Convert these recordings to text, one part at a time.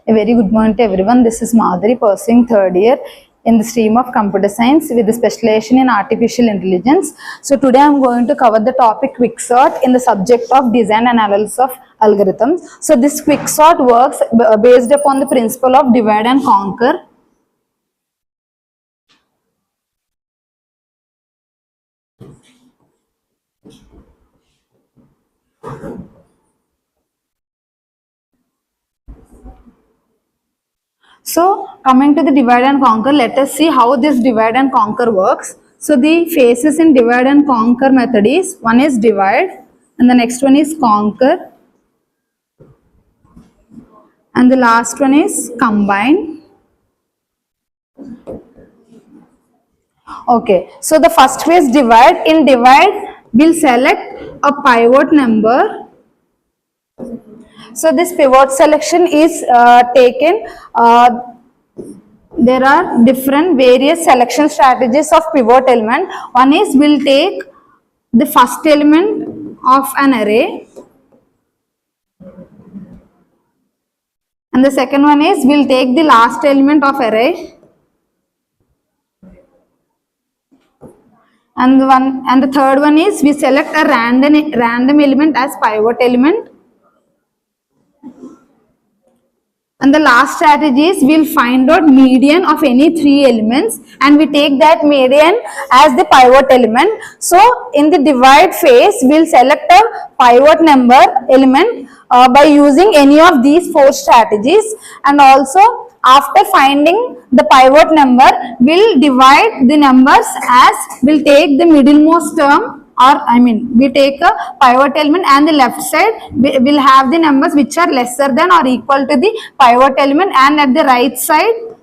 A very good morning to everyone. This is Madhuri, pursuing third year in the stream of computer science with the specialization in artificial intelligence. So today I am going to cover the topic quicksort in the subject of design and analysis of algorithms. So this quicksort works based upon the principle of divide and conquer. So coming to the divide and conquer, let us see how this divide and conquer works. So the phases in divide and conquer method is, one is divide and the next one is conquer and the last one is combine. Okay, so the first phase divide. In divide, we'll select a pivot number. So this pivot selection is taken. There are different various selection strategies of pivot element. One is we'll take the first element of an array, and the second one is we'll take the last element of array, and the third one is we select a random element as pivot element. And the last strategy is we'll find out median of any three elements and we take that median as the pivot element. So in the divide phase, we'll select a pivot number element by using any of these four strategies, and also after finding the pivot number, we'll divide the numbers as we'll take the middlemost term, we take a pivot element and the left side will have the numbers which are lesser than or equal to the pivot element, and at the right side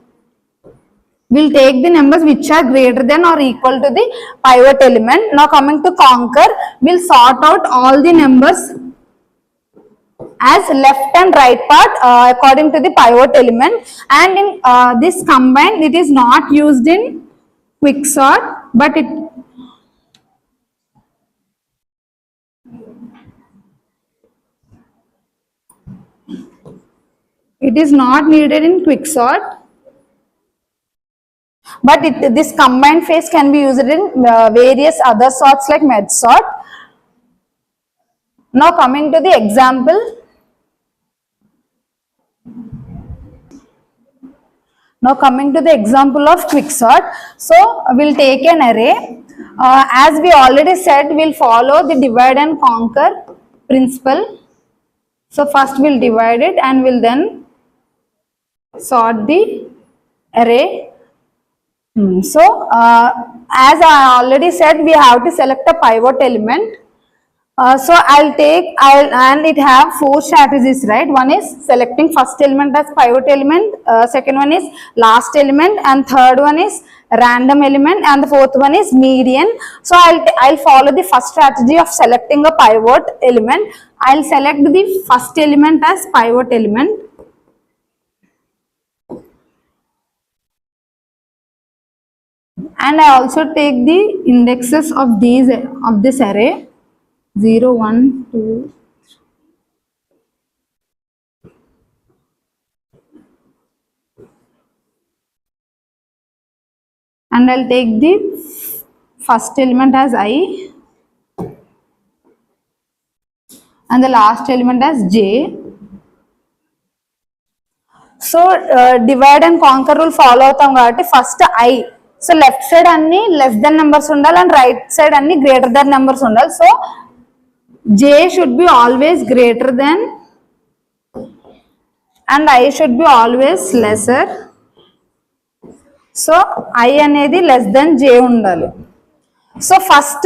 we'll take the numbers which are greater than or equal to the pivot element. Now coming to conquer, we'll sort out all the numbers as left and right part according to the pivot element, and in this combine, it is not used in quicksort, but it is not needed in quicksort, but this combined phase can be used in various other sorts like mergesort. Now coming to the example. Now coming to the example of quicksort. So we'll take an array. As we already said, we'll follow the divide and conquer principle. So first we'll divide it and we'll then sort the array. So as I already said, we have to select a pivot element. So and it have four strategies, right? One is selecting first element as pivot element, second one is last element, and third one is random element, and the fourth one is median. So I'll follow the first strategy of selecting a pivot element. I'll select the first element as pivot element. And I also take the indexes of this array 0, 1, 2, 3. And I'll take the first element as I and the last element as j. So divide and conquer rule follow అవుతాం కాబట్టి first I. So left side అన్ని less than numbers ఉండాలి and right side అన్ని greater than numbers ఉండాలి. So j should be always greater than and I should be always lesser. So I అనేది less than j ఉండాలి. So first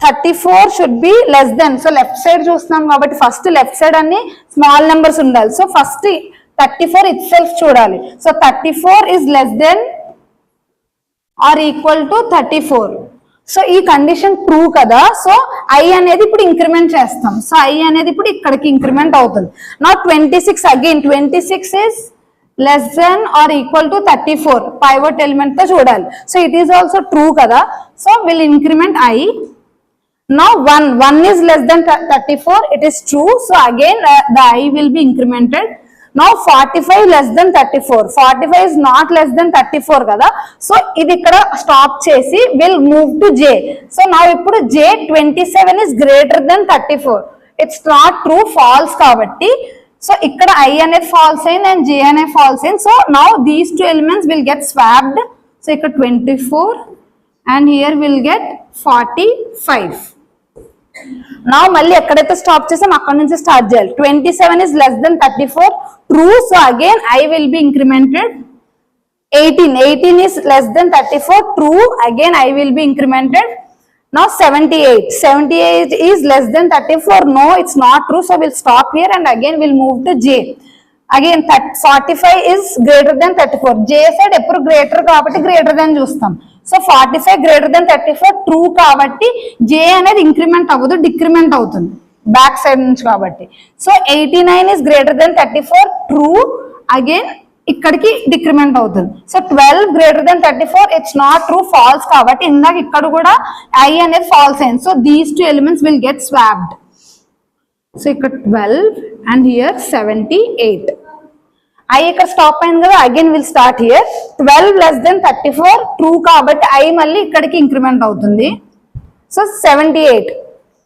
34 should be less than. So left side చూస్తున్నాం కాబట్టి first left side అన్ని small numbers ఉండాలి. So first 34 itself చూడాలి. So 34 is less than or equal to 34. So ఈ condition true కదా. So I అనేది ఇప్పుడు ఇంక్రిమెంట్ చేస్తాం. సో I అనేది ఇప్పుడు ఇక్కడికి ఇంక్రిమెంట్ అవుతుంది. నా 26 again 26 is less than or equal to 34 pivot element తో చూడాలి. So it is also true కదా. So will increment I. Now 1 is less than 34, it is true. So again the I will be incremented. Now 45 less than 34. 45 is not less than 34 kada. So ఇది ఇక్కడ stop చేసి will move to J. So now ఇప్పుడు J 27 is greater than 34. It's not true, false kabatti. So ఇక్కడ I అనేది false అయింది and J అనేది false అయింది. So now these two elements will get swapped. So ఇక్కడ 24 and here will get 45. Now మళ్ళీ ఎక్కడైతే stop చేసాం అక్కడ నుంచి స్టార్ట్ చేయాలి. 27 is less than 34, true. So again I will be incremented. 18 is less than 34, true. Again I will be incremented. Now 78 is less than 34, no, it's not true. So we'll stop here and again we'll move to J. Again 45 is greater than 34. J side ఎప్పుడు greater కాబట్టి greater than చూస్తాం. So 45 greater than 34 true కాబట్టి J అనేది increment అవ్వదు, decrement అవుతుంది back side నుంచి కాబట్టి. So 89 is greater than 34 true. Again ఇక్కడికి డిక్రిమెంట్ అవుతుంది. So 12 greater than 34 it's not true, false కాబట్టి ఇందాక ఇక్కడ కూడా I అనేది ఫాల్స్ అయింది. So these two elements will get swapped. So ఇక్కడ 12 అండ్ హియర్ 78. I ఇక్కడ స్టాప్ అయింది కదా, again will start here. 12 less than 34 true కాబట్టి I మళ్ళీ ఇక్కడికి ఇంక్రిమెంట్ అవుతుంది. సో 78,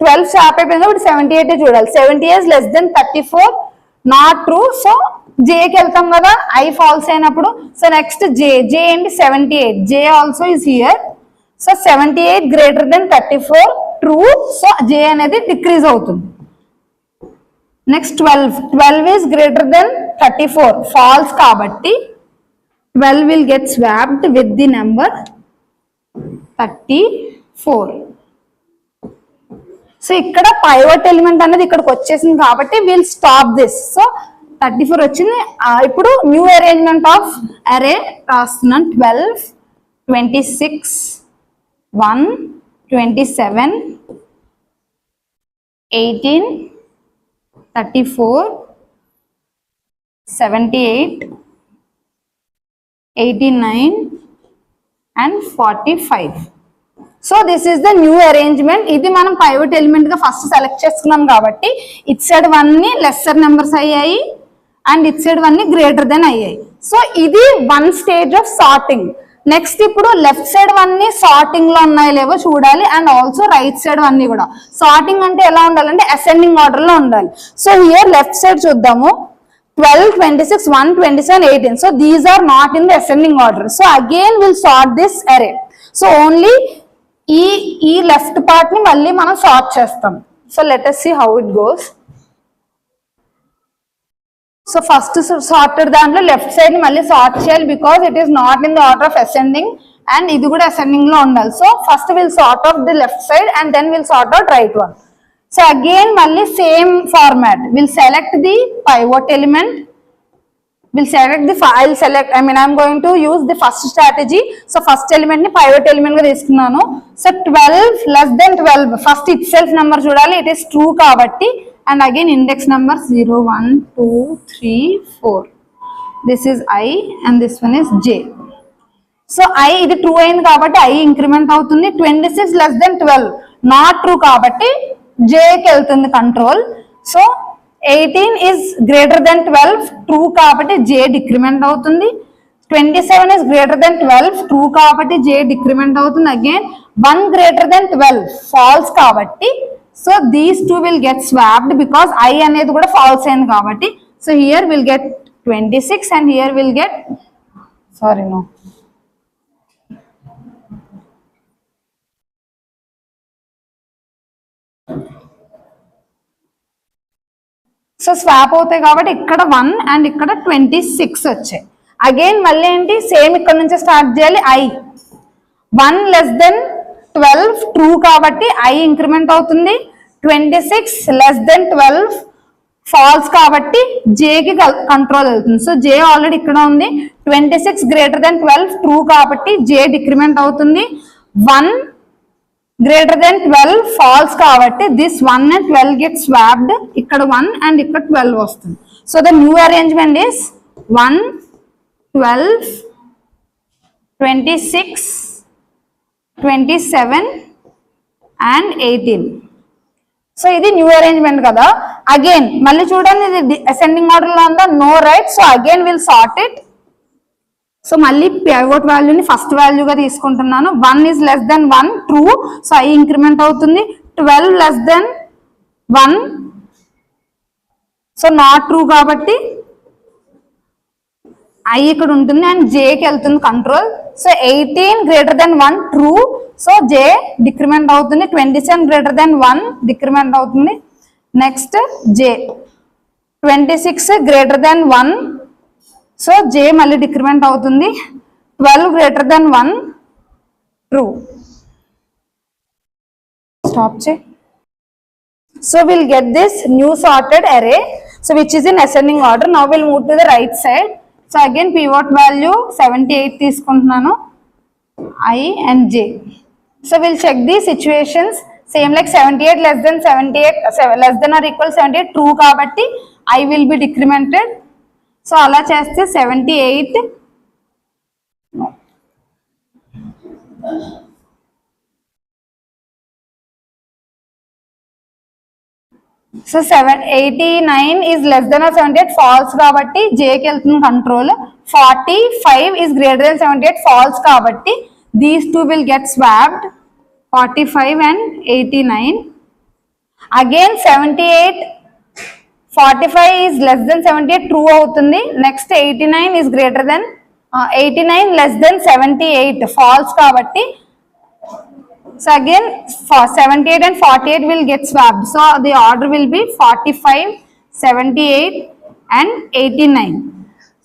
12 స్టాప్ అయిపోయింది కాబట్టి 78 చూడాలి. 78 is less than 34 not true. So Jకి వెళ్తాం కదా, I ఫాల్స్ అయినప్పుడు. సో నెక్స్ట్ J ఏంటి 78, J also is here. So 78 greater than 34 true. So J అనేది డిక్రీజ్ అవుతుంది. Next 12 is greater than 34 false కాబట్టి 12 will get swapped with the number 34. So ఇక్కడ pivot element అనేది ఇక్కడికి వచ్చేసింది కాబట్టి విల్ స్టాప్ దిస్. సో 34 వచ్చింది. ఇప్పుడు న్యూ అరేంజ్మెంట్ ఆఫ్ అరే రాస్తున్నాను. 12, 26, 1, 27, 18, 34, 78, 89 and 45. So this is the new arrangement. ఇది మనం పైవట్ ఎలిమెంట్ గా ఫస్ట్ సెలెక్ట్ చేసుకున్నాం కాబట్టి ఇట్ సైడ్ వన్ లెస్సర్ నెంబర్స్ అయ్యాయి అండ్ ఇట్ సైడ్ వన్ గ్రేటర్ దెన్ అయ్యాయి. సో ఇది one stage of sorting. Next ఇప్పుడు లెఫ్ట్ సైడ్ వన్నీ సార్టింగ్ లో ఉన్నాయో లేవో చూడాలి అండ్ ఆల్సో రైట్ సైడ్ వన్నీ కూడా. సార్టింగ్ అంటే ఎలా ఉండాలంటే అసెండింగ్ ఆర్డర్ లో ఉండాలి. సో హియర్ లెఫ్ట్ సైడ్ చూద్దాము. 12, 26, 1, 27, 18. So these are not in the ascending order. So again we'll sort this array. So only ఈ లెఫ్ట్ పార్ట్ ని మళ్ళీ మనం సార్ట్ చేస్తాం. So let us see how it goes. So first sorted దాంట్లో left side ని మళ్ళీ sort చేయాలి because it is not in the order of ascending and ఇది కూడా అసెండింగ్ లో ఉండాలి. So first will sort of the left side and then will sort out right one. So again మళ్ళీ same format. We'll select the pivot element. We'll select the I'm going to use the first strategy. So first element ని pivot element గా తీసుకున్నాను. So 12 less than 12 first itself number చూడాలి. It is true కాబట్టి and again index number 0, 1, 2, 3, 4. This is I and this one is J. So I ఇది true అయింది కాబట్టి I increment అవుతుంది. 26 less than 12 not true కాబట్టి Jకి వెళ్తుంది control. So 18 is greater than 12 true కాబట్టి J decrement అవుతుంది. 27 is greater than 12 true కాబట్టి J decrement అవుతుంది. అగైన్ 1 greater than 12 ఫాల్స్ కాబట్టి so these two will get swapped because I అనేది కూడా ఫాల్స్ అయింది కాబట్టి. So here will get 26 and here will get so swap అవుతాయి కాబట్టి ఇక్కడ 1 అండ్ ఇక్కడ 26 వచ్చాయి. అగైన్ మళ్ళీ ఏంటి సేమ్ ఇక్కడ నుంచి స్టార్ట్ చేయాలి. I 1 less than 12 ట్రూ కాబట్టి I ఇంక్రిమెంట్ అవుతుంది. 26 less than 12 ఫాల్స్ కాబట్టి Jకి కంట్రోల్ అవుతుంది. సో J ఆల్రెడీ ఇక్కడ ఉంది. 26 greater than 12 ట్రూ కాబట్టి J డిక్రిమెంట్ అవుతుంది. 1 greater than 12 false కాబట్టి this 1 and 12 get swapped. ఇక్కడ 1 and ఇక్కడ 12 వస్తుంది. So the new arrangement is 1, 12, 26, 27 and 18. So ఇది న్యూ అరేంజ్మెంట్ కదా. అగైన్ మళ్ళీ చూడండి ఇది అసెండింగ్ ఆర్డర్ లో ఉందా, no right. So again will sort it. So మళ్ళీ పివట్ వాల్యూని ఫస్ట్ వాల్యూగా తీసుకుంటున్నాను. 1 is less than 1 true. So I increment అవుతుంది. 12 less than 1 so not true కాబట్టి I ఇక్కడ ఉంటుంది అండ్ జేకి వెళ్తుంది control. So 18 greater than 1 true. So J decrement అవుతుంది. 27 గ్రేటర్ దెన్ 1 డిక్రిమెంట్ అవుతుంది. Next J 26 greater than 1 so J మళ్ళీ decrement అవుతుంది. 12 గ్రేటర్ దెన్ 1 ట్రూ. స్టాప్ చే. So we'll get this new sorted array, so which is in ascending order. Now we'll move to the right side. So again pivot value 78 తీసుకుంటున్నాను, I and J. So we'll check the situations. Same like 78 less than 78 less than or equal 78 true కాబట్టి I will be decremented. So అలా చేస్తే 78 so 89 is less than or 78 false కాబట్టి J కి వెళ్తుంది control. 45 is greater than 78 false కాబట్టి these two will get swapped, 45 and 89. Again 78 45 is less than 78 true అవుతుంది. Next 89 is greater than 89 less than 78 false కాబట్టి so again for 78 and 48 will get swapped. So the order will be 45, 78 and 89.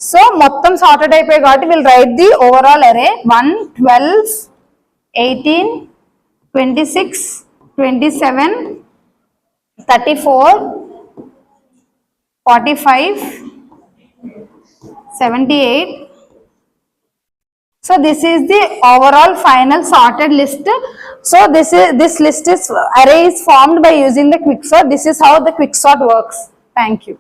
So మొత్తం sorted అయిపోయి కాబట్టి we'll write the overall array 1, 12, 18, 26, 27, 34, 45, 78. So this is the overall final sorted list. So this list is array is formed by using the quicksort. This is how the quicksort works. Thank you.